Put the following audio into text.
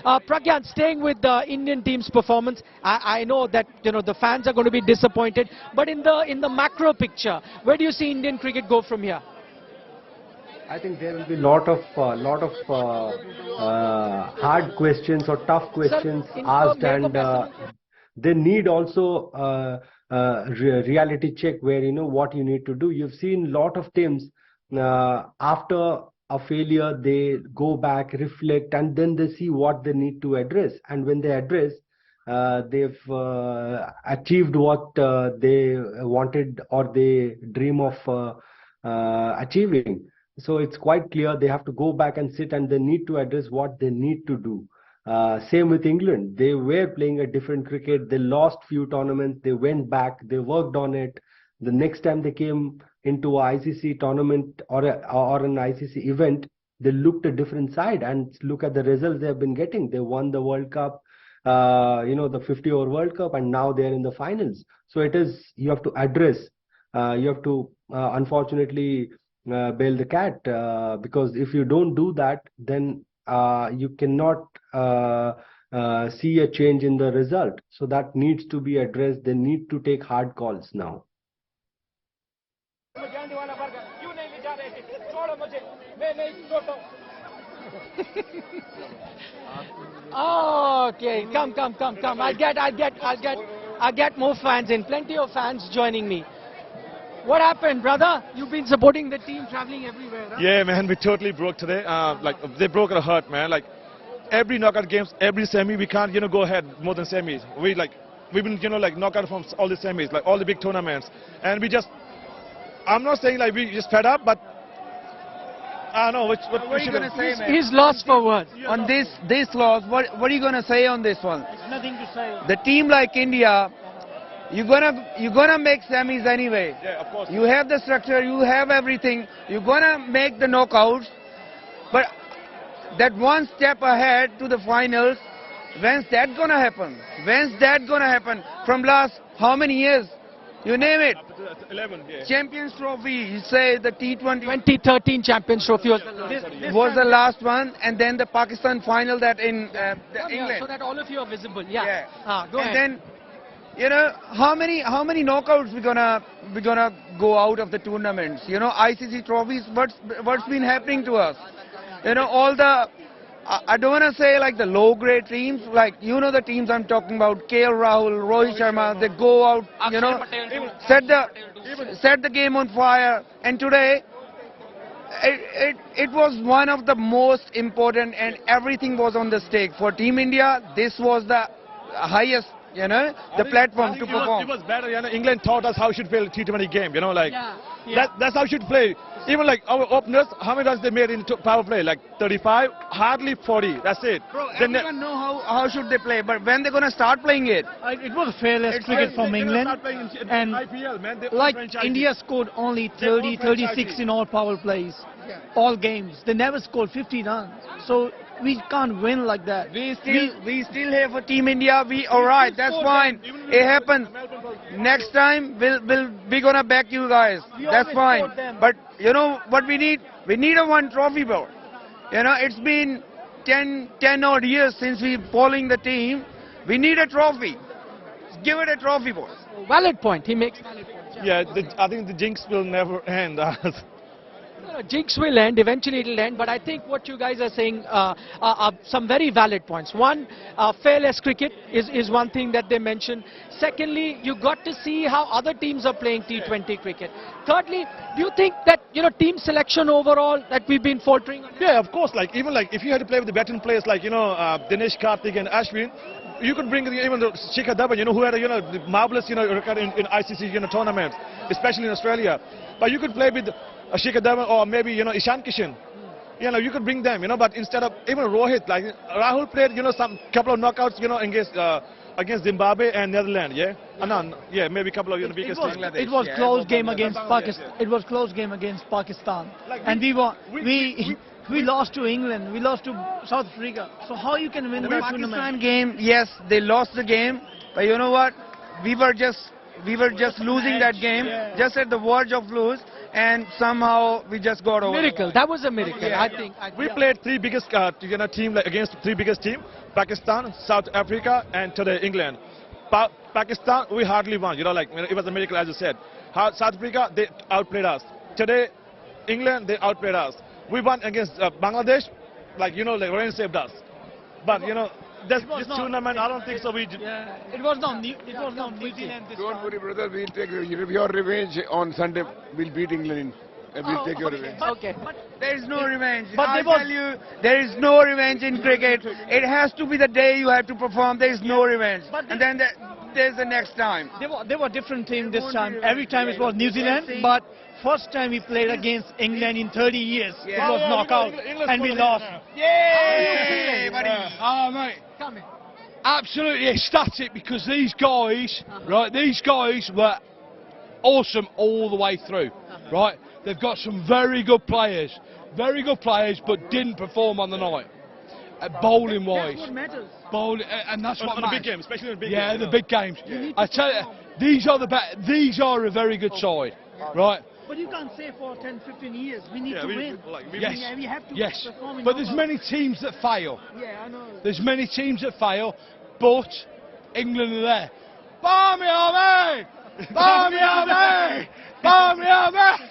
Pragyan, staying with the Indian team's performance, I know that the fans are going to be disappointed, but in the macro picture, where do you see Indian cricket go from here? I think there will be lot of hard questions or tough questions asked, and they need also reality check where what you need to do. You've seen lot of teams after a failure, they go back, reflect, and then they see what they need to address. And when they address, they've achieved what they wanted or they dream of achieving. So it's quite clear they have to go back and sit, and they need to address what they need to do. Same with England. They were playing a different cricket. They lost few tournaments. They went back. They worked on it. The next time they came into a ICC tournament or an ICC event, they looked a different side. And look at the results they have been getting. They won the World Cup, the 50-over World Cup, and now they're in the finals. So you have to address. You have to unfortunately bail the cat, because if you don't do that, then you cannot see a change in the result. So that needs to be addressed. They need to take hard calls now. Okay, come. I'll get more fans in. Plenty of fans joining me. What happened, brother? You've been supporting the team, traveling everywhere, huh? Yeah, man, we totally broke today. They broke our heart, man. Like, every knockout games, every semi, we can't, go ahead more than semis. We've been, knockout from all the semis, like all the big tournaments. And I'm not saying like we just fed up, but I don't know what are you going to say, man? He's lost for words. On this loss, what are you going to say on this one? There's nothing to say. The team like India, you're gonna make semis anyway. Yeah, of course. You have the structure, you have everything. You're gonna make the knockouts, but that one step ahead to the finals, when's that gonna happen? When's that gonna happen? From last how many years? You name it. 11, yeah. Champions Trophy. You say the T20. 2013 Champions Trophy was the last one, and then the Pakistan final that in England. So that all of you are visible. Yeah. Go and ahead. Then, how many knockouts we gonna go out of the tournaments? ICC trophies. What's been happening to us? All the I don't want to say like the low grade teams, like the teams I'm talking about, KL Rahul, Rohit Sharma. They go out, set the game on fire. And today, it was one of the most important, and everything was on the stake for Team India. This was the highest. The platform to perform. It was better. England taught us how we should play a T20 game. That's how we should play. Even like our openers, how many runs they made in power play? Like 35, hardly 40. That's it. Bro, everyone know how should they play, but when they're gonna start playing it? It was fearless cricket from England, and IPL, man. like India scored only 30, 36 in all power plays, all games. They never scored 50 runs. So we can't win like that. We still have a Team India. Alright, that's fine. It happens. Next time we're gonna back you guys. That's fine. But what we need? We need a one trophy, bro. It's been 10 odd years since we following the team. We need a trophy. Give it a trophy, boys. Valid point. He makes valid points. Yeah, I think the jinx will never end. Jinx will end, eventually it'll end, but I think what you guys are saying are some very valid points. One, fearless cricket is one thing that they mentioned. Secondly, you got to see how other teams are playing T20 cricket. Thirdly, do you think that, team selection overall that we've been faltering on? Yeah, of course. Even if you had to play with the veteran players like, Dinesh Karthik and Ashwin, you could bring even the Shikhar Dhawan, who had a marvelous, record in ICC, tournaments, especially in Australia. But you could play with Shikhar Dhawan or maybe, Ishan Kishan. You could bring them, but instead of even Rohit, like Rahul played, some couple of knockouts, against Zimbabwe and Netherlands, maybe a couple of wickets. It was close game against Pakistan. It was close game against Pakistan, and we lost to England. We lost to South Africa. So how you can win the tournament? Pakistan game, yes, they lost the game, but you know what? We were just losing that game, just at the verge of lose. and somehow we just got over. Miracle. That was a miracle. Yeah. I think. We played three biggest team against three biggest team: Pakistan, South Africa, and today England. Pakistan, we hardly won. It was a miracle, as you said. South Africa, they outplayed us. Today, England, they outplayed us. We won against Bangladesh, rain saved us. But this tournament, I don't think so. Yeah, it was not New Zealand this Don't time. worry, brother. We'll take your revenge on Sunday. We'll beat England. We'll take your revenge. Okay. There is no revenge. But I there was- tell you, there is no revenge in cricket. It has to be the day you have to perform. There is no revenge. But And then there's the next time. They were different team this won't time. be Every time it was New Zealand, Same. but first time we played against England in 30 years. Yeah. It was knockout, and we lost. Yay, buddy. Oh, mate, Come in. absolutely ecstatic because these guys, right, these guys were awesome all the way through, right? They've got some very good players, but didn't perform on the night. Bowling wise, That's what matters. bowling, and that's what on the big matters. games, especially in the big Yeah, games. the big games. I tell you, these are a very good side, right? But you can't say for 10, 15 years we need Yeah, to we- win. Yes, We have to yes. perform in But there's knockout. many teams that fail. Yeah, I know. There's many teams that fail, but England are there. Barmy Army! Barmy Army! Barmy Army!